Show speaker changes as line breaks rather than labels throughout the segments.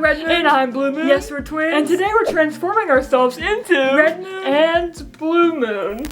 Red Moon.
And I'm Blue Moon.
Yes, we're twins.
And today we're transforming ourselves into
Red Moon
and Blue Moon.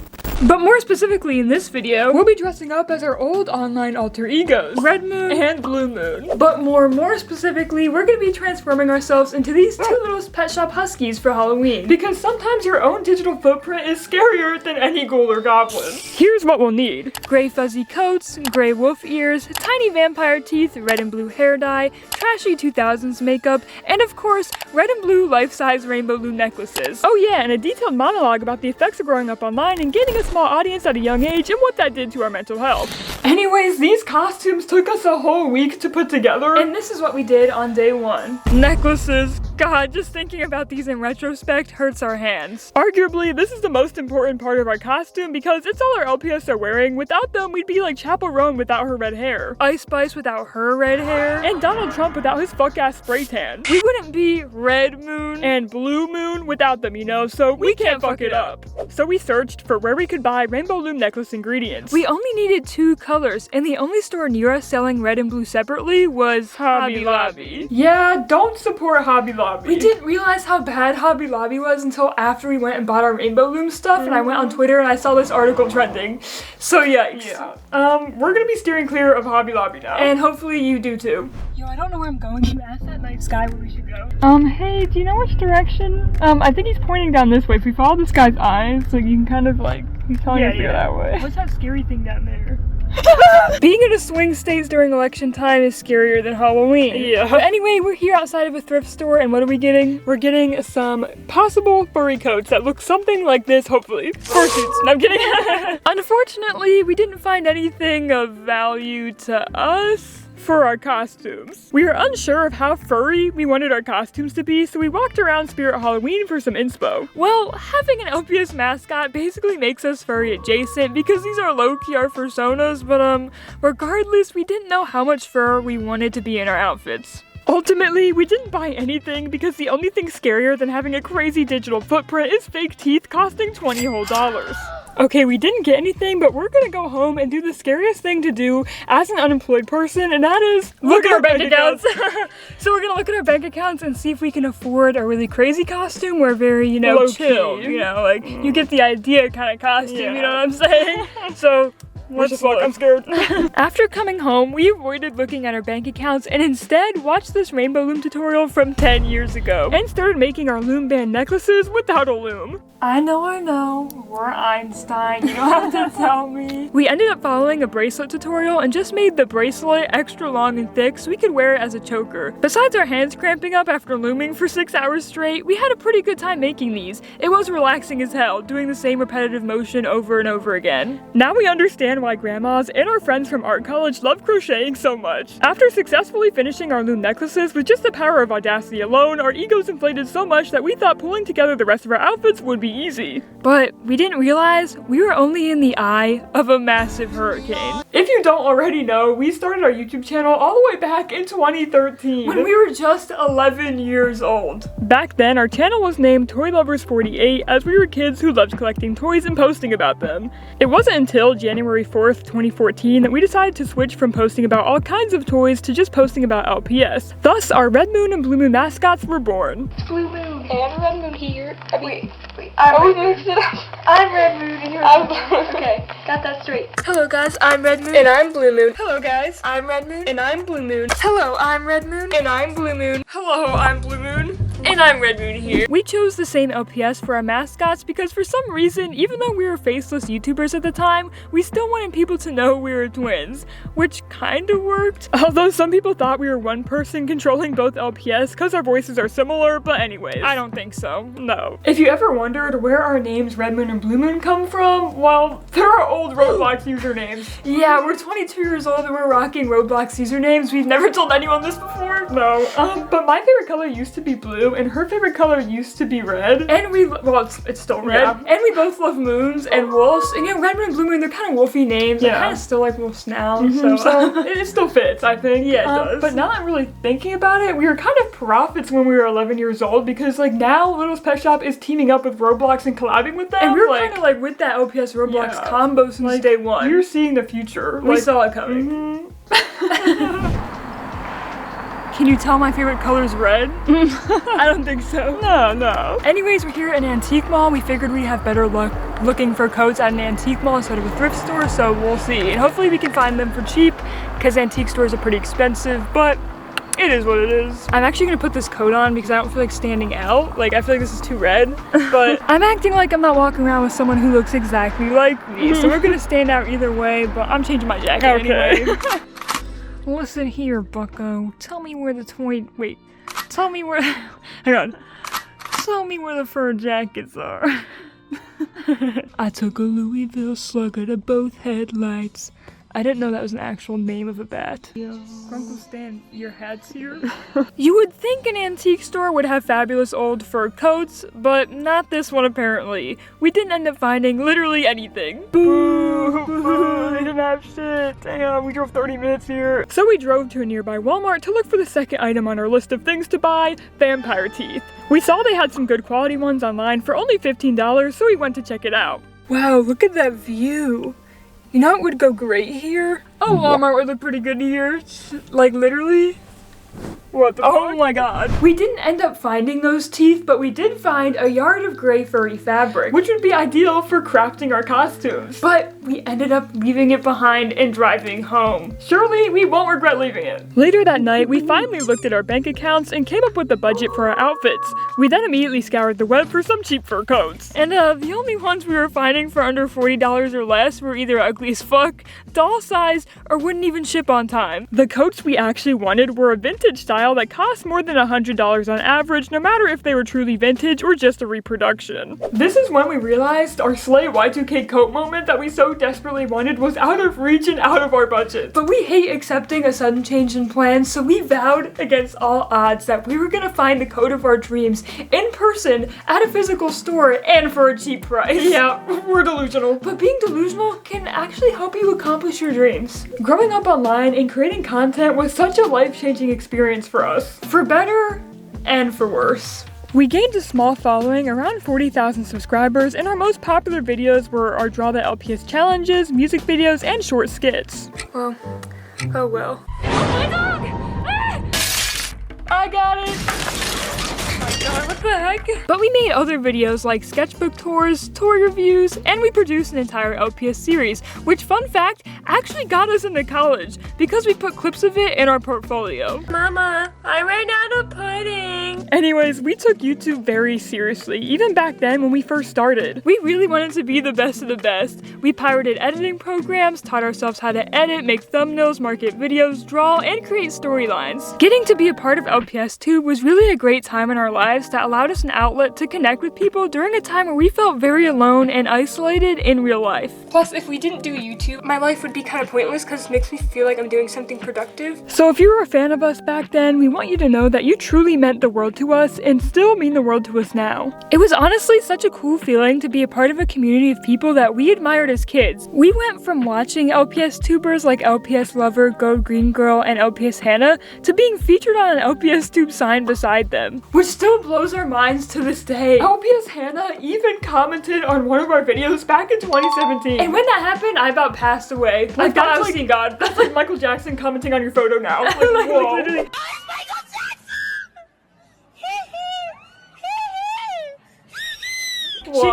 But more specifically in this video,
We'll be dressing up as our old online alter egos,
Red Moon
and Blue Moon.
But more specifically, we're gonna be transforming ourselves into these two little Pet Shop Huskies for Halloween.
Because sometimes your own digital footprint is scarier than any ghoul or goblin. Here's what we'll need.
Gray fuzzy coats, gray wolf ears, tiny vampire teeth, red and blue hair dye, trashy 2000s makeup, and of course, red and blue life-size rainbow loom necklaces.
Oh yeah, and a detailed monologue about the effects of growing up online and gaining a small audience at a young age and what that did to our mental health. Anyways, these costumes took us a whole week to put together.
And this is what we did on day one.
Necklaces. God, just thinking about these in retrospect hurts our hands. Arguably, this is the most important part of our costume because it's all our LPS are wearing. Without them, we'd be like Chapel Roan without her red hair.
Ice Spice without her red hair.
And Donald Trump without his fuck-ass spray tan.
We wouldn't be Red Moon
And Blue Moon without them, you know, so we can't fuck it up. So we searched for where we could buy rainbow loom necklace ingredients.
We only needed 2 colors, and the only store near us selling red and blue separately was
Hobby Lobby. Yeah, don't support Hobby Lobby.
We didn't realize how bad Hobby Lobby was until after we went and bought our rainbow loom stuff, and I went on Twitter and I saw this article trending. So yikes.
Yeah. We're gonna be steering clear of Hobby Lobby now.
And hopefully you do too.
Yo, I don't know where I'm going. You asked that nice guy where we should go. Hey, do you know which direction? I think he's pointing down this way. If we follow this guy's eyes, so you can kind of like, he's telling us to go that way.
What's that scary thing down there? Being in a swing state during election time is scarier than Halloween.
Yeah.
But anyway, we're here outside of a thrift store, and what are we getting?
We're getting some possible furry coats that look something like this, hopefully. Fursuits. No, I'm kidding.
Unfortunately, we didn't find anything of value to us
for our costumes. We were unsure of how furry we wanted our costumes to be, so we walked around Spirit Halloween for some inspo.
Well, having an LPS mascot basically makes us furry adjacent because these are low-key our personas, but regardless, we didn't know how much fur we wanted to be in our outfits.
Ultimately, we didn't buy anything because the only thing scarier than having a crazy digital footprint is fake teeth costing $20 whole. Okay, we didn't get anything, but we're gonna go home and do the scariest thing to do as an unemployed person, and that is
look at our bank accounts. So we're gonna look at our bank accounts and see if we can afford a really crazy costume or very, you know, chill. You know, like, you get the idea kind of costume, you know what I'm saying? So
let's look. I'm scared.
After coming home, we avoided looking at our bank accounts and instead watched this rainbow loom tutorial from 10 years ago
and started making our loom band necklaces without a loom.
I know, we're Einstein, you don't have to tell me. We ended up following a bracelet tutorial and just made the bracelet extra long and thick so we could wear it as a choker. Besides our hands cramping up after looming for 6 hours straight, we had a pretty good time making these. It was relaxing as hell, doing the same repetitive motion over and over again.
Now we understand why grandmas and our friends from art college love crocheting so much. After successfully finishing our loom necklaces with just the power of audacity alone, our egos inflated so much that we thought pulling together the rest of our outfits would be easy.
But we didn't realize we were only in the eye of a massive hurricane.
If you don't already know, we started our YouTube channel all the way back in 2013.
When we were just 11 years old.
Back then, our channel was named Toy Lovers 48 as we were kids who loved collecting toys and posting about them. It wasn't until January 4th, 2014 that we decided to switch from posting about all kinds of toys to just posting about LPS. Thus, our Red Moon and Blue Moon mascots were born.
Blue Moon and Red Moon here. Wait.
I'm Red Moon and you're
I'm Blue. Okay, got that straight.
Hello guys, I'm Red Moon.
And I'm Blue Moon.
Hello guys, I'm Red Moon.
And I'm Blue Moon.
Hello, I'm Red Moon.
And I'm Blue Moon.
Hello, I'm Blue Moon.
And I'm Red Moon here. We chose the same LPS for our mascots because for some reason, even though we were faceless YouTubers at the time, we still wanted people to know we were twins, which kinda worked.
Although some people thought we were one person controlling both LPS because our voices are similar, but anyways.
I don't think so.
No. If you ever wondered where our names Red Moon and Blue Moon come from, well, they're our old Roblox usernames.
Yeah, we're 22 years old and we're rocking Roblox usernames. We've never told anyone this before.
No. But my favorite color used to be blue and her favorite color used to be red.
And well, it's still red.
Yeah.
And we both love moons and wolves. And you know, Red Moon and Blue Moon, they're kind of wolfy names.
Yeah.
I kind of still like wolves now.
So it still fits, I think.
Yeah, it does.
But now that I'm really thinking about it, we were kind of prophets when we were 11 years old because like now Little's Pet Shop is teaming up with Roblox and collabing with them.
And we were kind of like with that OPS Roblox combo since day one.
We were seeing the future.
We saw it coming. Can you tell my favorite color is red? I don't think so.
No.
Anyways, we're here at an antique mall. We figured we'd have better luck looking for coats at an antique mall instead of a thrift store, so we'll see. And hopefully we can find them for cheap, because antique stores are pretty expensive, but it is what it is. I'm actually gonna put this coat on because I don't feel like standing out. Like, I feel like this is too red, but I'm acting like I'm not walking around with someone who looks exactly like me. So we're gonna stand out either way, but I'm changing my jacket anyway. Listen here, bucko. Tell me where the tell me where, hang on. Tell me where the fur jackets are. I took a Louisville slugger to both headlights. I didn't know that was an actual name of a bat. Uncle Stan, your hat's here? You would think an antique store would have fabulous old fur coats, but not this one apparently. We didn't end up finding literally anything. Boo! Boo! They didn't have shit. Damn, we drove 30 minutes here. So we drove to a nearby Walmart to look for the second item on our list of things to buy, vampire teeth. We saw they had some good quality ones online for only $15, so we went to check it out. Wow, look at that view. You know what would go great here? Oh, Walmart would look pretty good here. Like, literally. What the fuck? Oh my god. We didn't end up finding those teeth, but we did find a yard of gray furry fabric, which would be ideal for crafting our costumes. But we ended up leaving it behind and driving home. Surely we won't regret leaving it. Later that night, we finally looked at our bank accounts and came up with a budget for our outfits. We then immediately scoured the web for some cheap fur coats. And the only ones we were finding for under $40 or less were either ugly as fuck, doll size, or wouldn't even ship on time. The coats we actually wanted were a vintage style that cost more than $100 on average, no matter if they were truly vintage or just a reproduction. This is when we realized our Slay Y2K coat moment that we so desperately wanted was out of reach and out of our budget. But we hate accepting a sudden change in plans, so we vowed against all odds that we were gonna find the coat of our dreams in person at a physical store and for a cheap price. Yeah, we're delusional. But being delusional can actually help you accomplish your dreams. Growing up online and creating content was such a life-changing experience for us, for better and for worse. We gained a small following, around 40,000 subscribers, and our most popular videos were our Draw the LPS challenges, music videos, and short skits. Well, oh well. Oh my dog! Ah! I got it! Oh my god, what the heck? But we made other videos like sketchbook tours, toy reviews, and we produced an entire LPS series, which, fun fact, actually got us into college because we put clips of it in our portfolio. Mama, I ran out of pudding. Anyways, we took YouTube very seriously, even back then when we first started. We really wanted to be the best of the best. We pirated editing programs, taught ourselves how to edit, make thumbnails, market videos, draw, and create storylines. Getting to be a part of LPS Tube was really a great time in our lives that allowed us an outlet to connect with people during a time where we felt very alone and isolated in real life.
Plus, if we didn't do YouTube, my life would be kind of pointless because it makes me feel like I'm doing something productive.
So if you were a fan of us back then, we want you to know that you truly meant the world to us and still mean the world to us now. It was honestly such a cool feeling to be a part of a community of people that we admired as kids. We went from watching LPS tubers like LPS Lover, Go Green Girl, and LPS Hannah to being featured on an LPS Tube sign beside them, which still blows our minds to this day. LPS Hannah even commented on one of our videos back in 2017. And when that happened, I about passed away. I thought I was seeing God. That's like Michael Jackson commenting on your photo now. Like, whoa. Literally.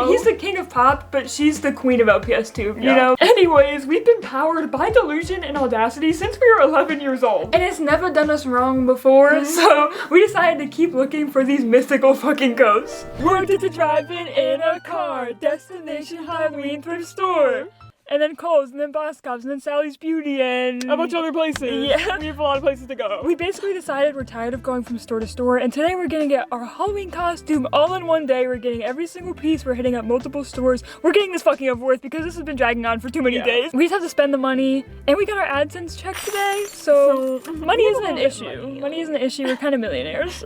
He's the king of pop, but she's the queen of LPS Tube, you know? Anyways, we've been powered by delusion and audacity since we were 11 years old. And it's never done us wrong before, so we decided to keep looking for these mythical fucking ghosts. We're just driving in a car, destination Halloween thrift store. And then Kohl's, and then Boscov's, and then Sally's Beauty, and a bunch of other places. Yeah. We have a lot of places to go. We basically decided we're tired of going from store to store, and today we're gonna get our Halloween costume all in one day. We're getting every single piece, we're hitting up multiple stores. We're getting this fucking over with because this has been dragging on for too many days. We just have to spend the money, and we got our AdSense check today, so money isn't an issue. Money isn't an issue, we're kind of millionaires.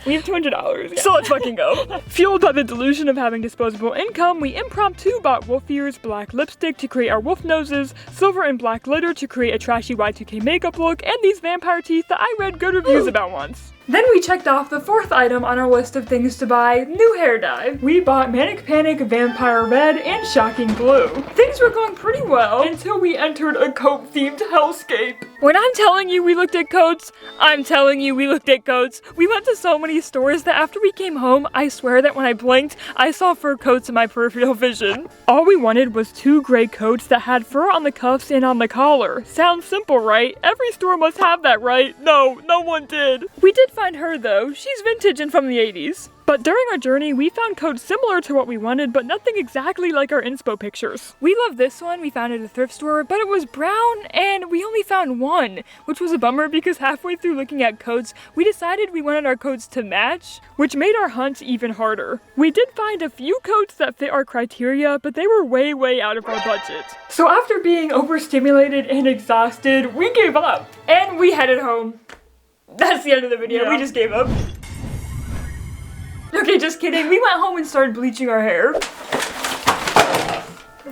We have $200, so let's fucking go. Fueled by the delusion of having disposable income, we impromptu bought wolf ears, black lipstick to create our wolf noses, silver and black glitter to create a trashy Y2K makeup look, and these vampire teeth that I read good reviews about once. Then we checked off the 4th item on our list of things to buy, new hair dye. We bought Manic Panic Vampire Red and Shocking Blue. Things were going pretty well until we entered a coat-themed hellscape. When I'm telling you we looked at coats, I'm telling you we looked at coats. We went to so many stores that after we came home, I swear that when I blinked, I saw fur coats in my peripheral vision. All we wanted was 2 gray coats that had fur on the cuffs and on the collar. Sounds simple, right? Every store must have that, right? No, no one did. We did find her though. She's vintage and from the 80s. But during our journey, we found coats similar to what we wanted, but nothing exactly like our inspo pictures. We love this one we found at a thrift store, but it was brown and we only found one, which was a bummer because halfway through looking at coats, we decided we wanted our coats to match, which made our hunt even harder. We did find a few coats that fit our criteria, but they were way out of our budget. So after being overstimulated and exhausted, we gave up and we headed home. That's the end of the video. Yeah. We just gave up. Okay, just kidding. We went home and started bleaching our hair.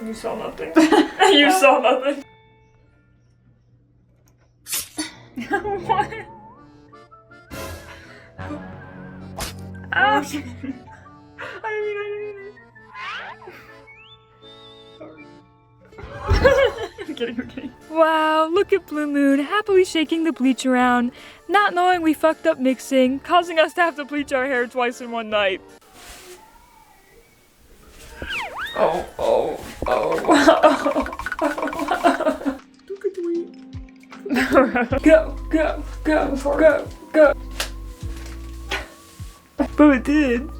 You saw nothing. You saw nothing. What? I didn't mean it. I'm kidding. Wow, look at Blue Moon happily shaking the bleach around, not knowing we fucked up mixing, causing us to have to bleach our hair twice in one night. Oh. Look at the Go. But it did.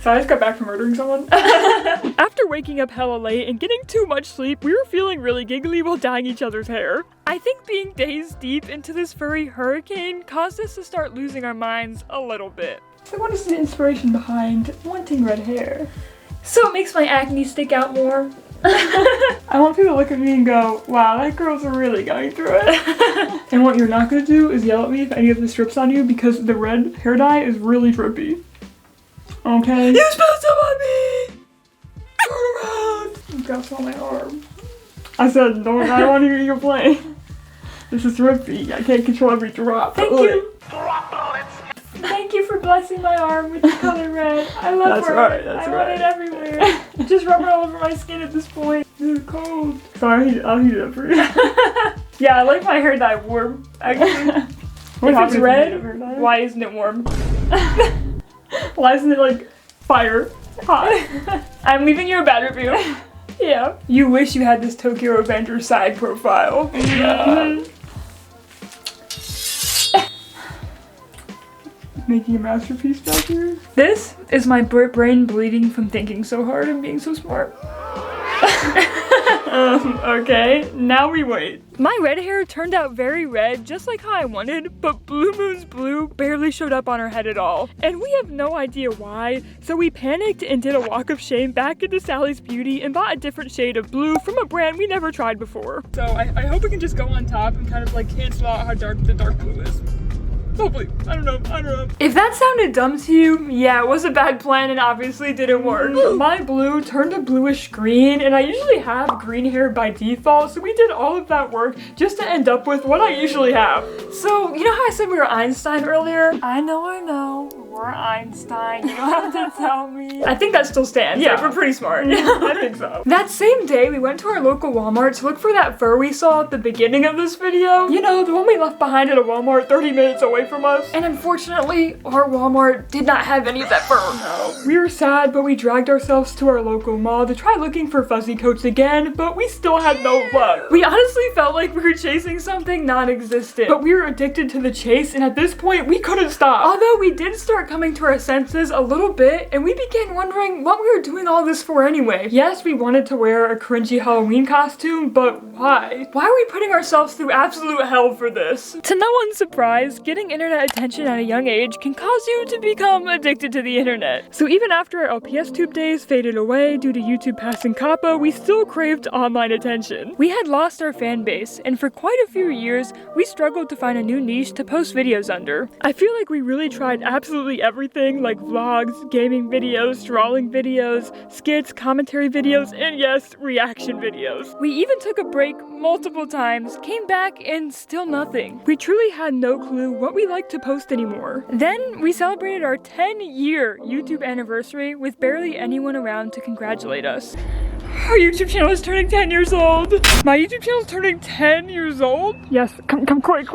So I just got back from murdering someone. After waking up hella late and getting too much sleep, we were feeling really giggly while dyeing each other's hair. I think being days deep into this furry hurricane caused us to start losing our minds a little bit. So what is the inspiration behind wanting red hair? So it makes my acne stick out more. I want people to look at me and go, wow, that girl's really going through it. And what you're not gonna do is yell at me if any of this drips on you because the red hair dye is really drippy. Okay. You spilled some on me! Turn around! You got some on my arm. I said, I don't want to hear you complain. This is drippy. I can't control every drop. Thank you. Thank you for blessing my arm with the color red. I love red. I want it everywhere. Just rub it all over my skin at this point. It's cold. Sorry, I'll heat it up for you. Yeah, I like my hair dye warm, actually. If it's red, why isn't it warm? Why isn't it like fire hot? I'm leaving you a bad review. Yeah. You wish you had this Tokyo Revenger side profile. Making a masterpiece back here. This is my brain bleeding from thinking so hard and being so smart. Okay, now we wait. My red hair turned out very red, just like how I wanted, but Blue Moon's blue barely showed up on her head at all. And we have no idea why, so we panicked and did a walk of shame back into Sally's Beauty and bought a different shade of blue from a brand we never tried before. So I hope we can just go on top and kind of like cancel out how dark the dark blue is. Hopefully. I don't know. If that sounded dumb to you, yeah, it was a bad plan and obviously didn't work. My blue turned a bluish green and I usually have green hair by default, so we did all of that work just to end up with what I usually have. So, you know how I said we were Einstein earlier? I know. We're Einstein. You don't have to tell me. I think that still stands. Yeah, like, we're pretty smart. Yeah, I think so. That same day, we went to our local Walmart to look for that fur we saw at the beginning of this video. You know, the one we left behind at a Walmart 30 minutes away from us. And unfortunately, our Walmart did not have any of that fur. No. We were sad, but we dragged ourselves to our local mall to try looking for fuzzy coats again, but we still had no luck. We honestly felt like we were chasing something non-existent, but we were addicted to the chase, and at this point, we couldn't stop. Although we did start coming to our senses a little bit, and we began wondering what we were doing all this for anyway. Yes, we wanted to wear a cringy Halloween costume, but why? Why are we putting ourselves through absolute hell for this? To no one's surprise, getting internet attention at a young age can cause you to become addicted to the internet. So even after our LPS tube days faded away due to YouTube passing COPPA, we still craved online attention. We had lost our fan base, and for quite a few years, we struggled to find a new niche to post videos under. I feel like we really tried absolutely
absolutely everything, like vlogs, gaming videos, drawing videos, skits, commentary videos, and yes, reaction videos.
We even took a break multiple times, came back, and still nothing.
We truly had no clue what we liked to post anymore.
Then we celebrated our 10-year YouTube anniversary with barely anyone around to congratulate us.
Our YouTube channel is turning 10 years old. My YouTube channel is turning 10 years old? Yes, come quick.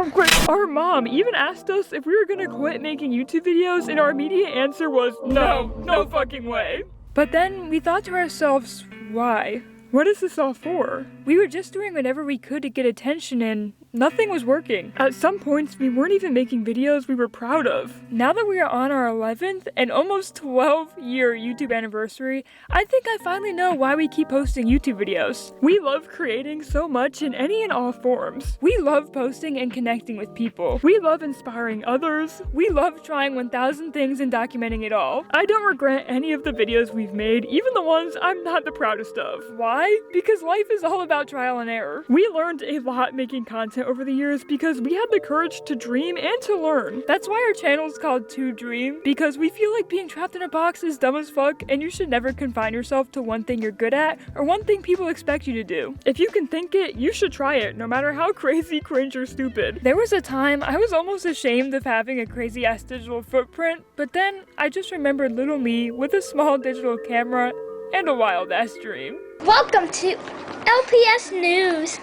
Our mom even asked us if we were gonna quit making YouTube videos, and our immediate answer was no fucking way.
But then we thought to ourselves, why?
What is this all for?
We were just doing whatever we could to get attention and nothing was working.
At some points, we weren't even making videos we were proud of.
Now that we are on our 11th and almost 12-year YouTube anniversary, I think I finally know why we keep posting YouTube videos.
We love creating so much in any and all forms.
We love posting and connecting with people.
We love inspiring others.
We love trying 1,000 things and documenting it all.
I don't regret any of the videos we've made, even the ones I'm not the proudest of.
Why? Because life is all about trial and error.
We learned a lot making content over the years because we had the courage to dream and to learn.
That's why our channel is called TwoDream, because we feel like being trapped in a box is dumb as fuck, and you should never confine yourself to one thing you're good at or one thing people expect you to do.
If you can think it, you should try it, no matter how crazy, cringe, or stupid.
There was a time I was almost ashamed of having a crazy ass digital footprint, but then I just remembered little me with a small digital camera and a wild ass dream.
Welcome to LPS News.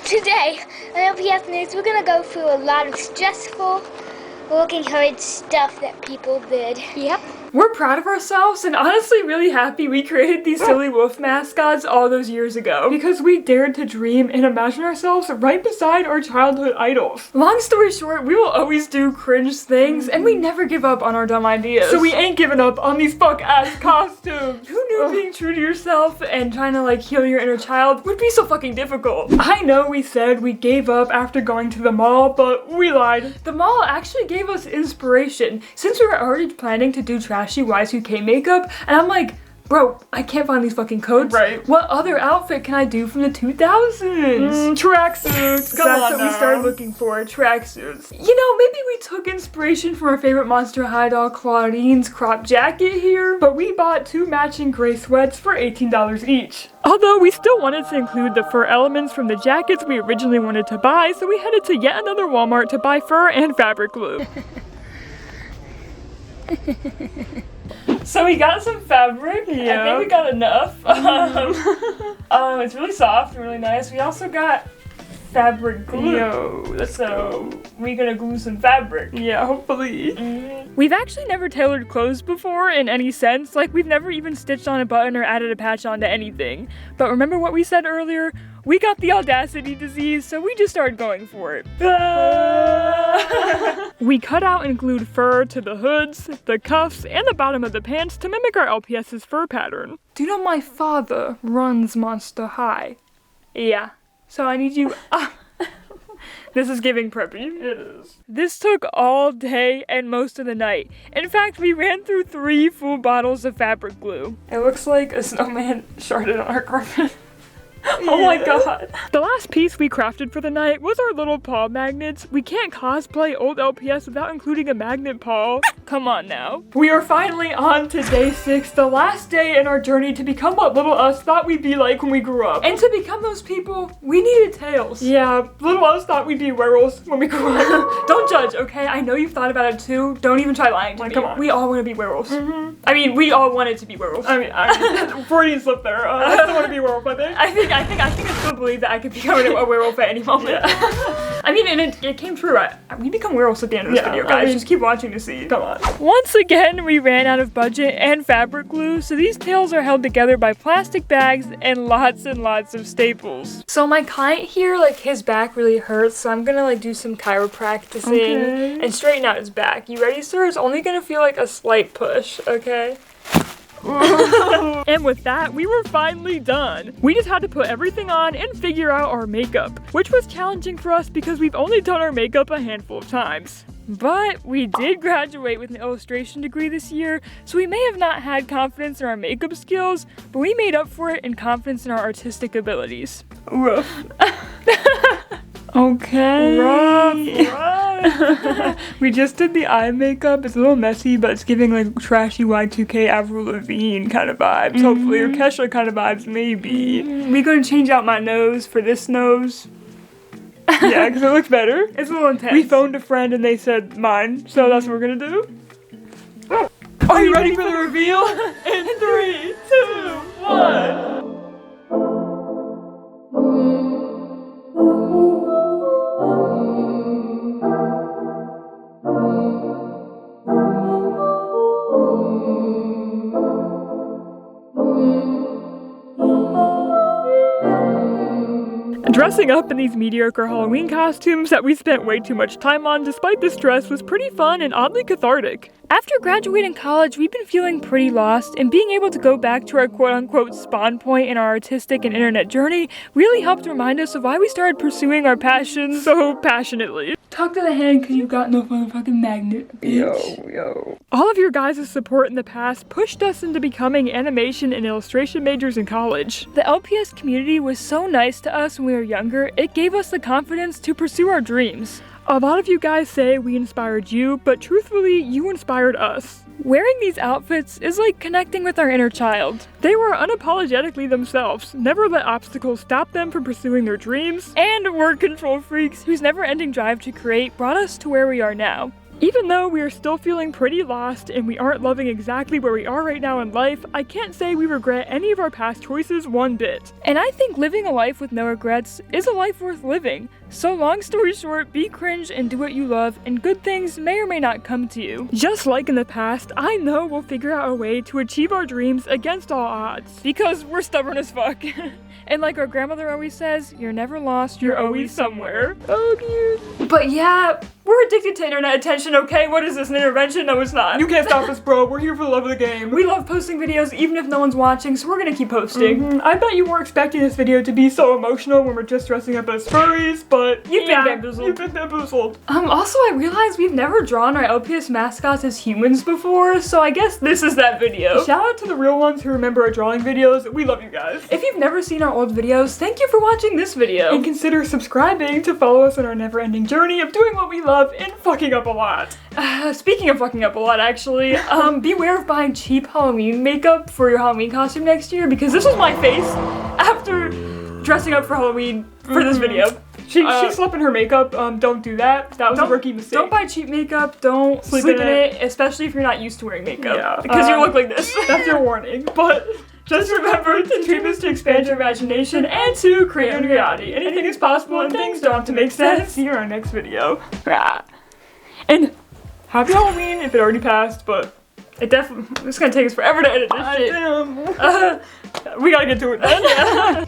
Today on LPS News, we're gonna go through a lot of stressful, looking hard stuff that people did. Yep.
We're proud of ourselves and honestly really happy we created these silly wolf mascots all those years ago.
Because we dared to dream and imagine ourselves right beside our childhood idols.
Long story short, we will always do cringe things and we never give up on our dumb ideas.
So we ain't giving up on these fuck-ass costumes.
Who knew being true to yourself and trying to like heal your inner child would be so fucking difficult?
I know we said we gave up after going to the mall, but we lied.
The mall actually gave us inspiration since we were already planning to do trashy Y2K makeup, and I'm like, bro, I can't find these fucking coats.
Right.
What other outfit can I do from the 2000s?
Tracksuits. Come on
That's what we started looking for, tracksuits. You know, maybe we took inspiration from our favorite Monster High doll Claudine's crop jacket here,
but we bought 2 matching gray sweats for $18 each. Although we still wanted to include the fur elements from the jackets we originally wanted to buy, so we headed to yet another Walmart to buy fur and fabric glue.
So we got some fabric.
Yeah.
I think we got enough. It's really soft and really nice. We also got fabric glue.
Yo, let's go.
We're gonna glue some fabric.
Yeah, hopefully.
We've actually never tailored clothes before in any sense. Like, we've never even stitched on a button or added a patch onto anything. But remember what we said earlier? We got the audacity disease, so we just started going for it.
We cut out and glued fur to the hoods, the cuffs, and the bottom of the pants to mimic our LPS's fur pattern.
Do you know my father runs Monster High?
Yeah.
So I need you...
This is giving preppy.
It is. This took all day and most of the night. In fact, we ran through 3 full bottles of fabric glue. It looks like a snowman sharded on our carpet. Oh my god.
The last piece we crafted for the night was our little paw magnets. We can't cosplay old LPS without including a magnet paw.
Come on now.
We are finally on to day 6, the last day in our journey to become what little us thought we'd be like when we grew up.
And to become those people, we needed tails.
Yeah, little us thought we'd be werewolves when we grew up.
Don't judge, okay? I know you've thought about it too. Don't even try lying to me.
Come on.
We all want to be werewolves. I mean, we all wanted to be werewolves.
I mean, Freudian slip there. I still want to be a werewolf, I think.
I think I still believe that I could become a werewolf at any moment.
Yeah.
I mean, and it came true. We become werewolves at the end of this video, guys. Just keep watching to see.
Come on.
Once again, we ran out of budget and fabric glue, so these tails are held together by plastic bags and lots of staples. So my client here, like, his back really hurts, so I'm gonna like do some chiropracticing and straighten out his back. You ready, sir? It's only gonna feel like a slight push, okay?
And with that, we were finally done. We just had to put everything on and figure out our makeup, which was challenging for us because we've only done our makeup a handful of times.
But we did graduate with an illustration degree this year, so we may have not had confidence in our makeup skills, but we made up for it in confidence in our artistic abilities.
Rough. Okay.
Rough.
We just did the eye makeup. It's a little messy, but it's giving like trashy Y2K Avril Lavigne kind of vibes, hopefully, or Kesha kind of vibes, maybe.
We're gonna change out my nose for this nose.
Yeah, because it looks better.
It's a little intense.
We phoned a friend and they said mine, so that's what we're gonna do. Are you ready for the reveal? In 3, 2, 1. Dressing up in these mediocre Halloween costumes that we spent way too much time on despite the stress was pretty fun and oddly cathartic.
After graduating college, we've been feeling pretty lost, and being able to go back to our quote-unquote spawn point in our artistic and internet journey really helped remind us of why we started pursuing our passions
So passionately.
Talk to the hand because you've got no motherfucking magnet, bitch.
Yo. All of your guys' support in the past pushed us into becoming animation and illustration majors in college.
The LPS community was so nice to us when we were younger, it gave us the confidence to pursue our dreams.
A lot of you guys say we inspired you, but truthfully, you inspired us.
Wearing these outfits is like connecting with our inner child.
They were unapologetically themselves, never let obstacles stop them from pursuing their dreams,
And we're control freaks whose never-ending drive to create brought us to where we are now.
even though we are still feeling pretty lost and we aren't loving exactly where we are right now in life, I can't say we regret any of our past choices one bit.
And I think living a life with no regrets is a life worth living. So long story short, be cringe and do what you love, and good things may or may not come to you.
Just like in the past, I know we'll figure out a way to achieve our dreams against all odds.
Because we're stubborn as fuck. And like our grandmother always says, you're never lost, you're always somewhere.
Oh, cute.
But yeah, we're addicted to internet attention, okay? What is this, an intervention? No, it's not.
You can't stop us, bro. We're here for the love of the game.
We love posting videos even if no one's watching, so we're gonna keep posting.
I bet you weren't expecting this video to be so emotional when we're just dressing up as furries, but
You've been bamboozled.
You've been bamboozled.
Also, I realized we've never drawn our LPS mascots as humans before, so I guess this is that video.
Shout out to the real ones who remember our drawing videos. We love you guys.
If you've never seen our old videos, thank you for watching this video.
And consider subscribing to follow us on our never-ending journey of doing what we love and fucking up a lot.
Speaking of fucking up a lot, actually, beware of buying cheap Halloween makeup for your Halloween costume next year, because this was my face after dressing up for Halloween for this video.
She slept in her makeup. Don't do that. That was a rookie mistake.
Don't buy cheap makeup. Don't sleep in it, especially if you're not used to wearing makeup.
Yeah,
because you look like this.
That's your warning. But just remember, to dream is to expand your imagination and to create your reality. Anything is possible and things don't have to make sense. See you in our next video. And happy Halloween if it already passed, but it's gonna take us forever to edit this shit.
Damn.
We gotta get to it then.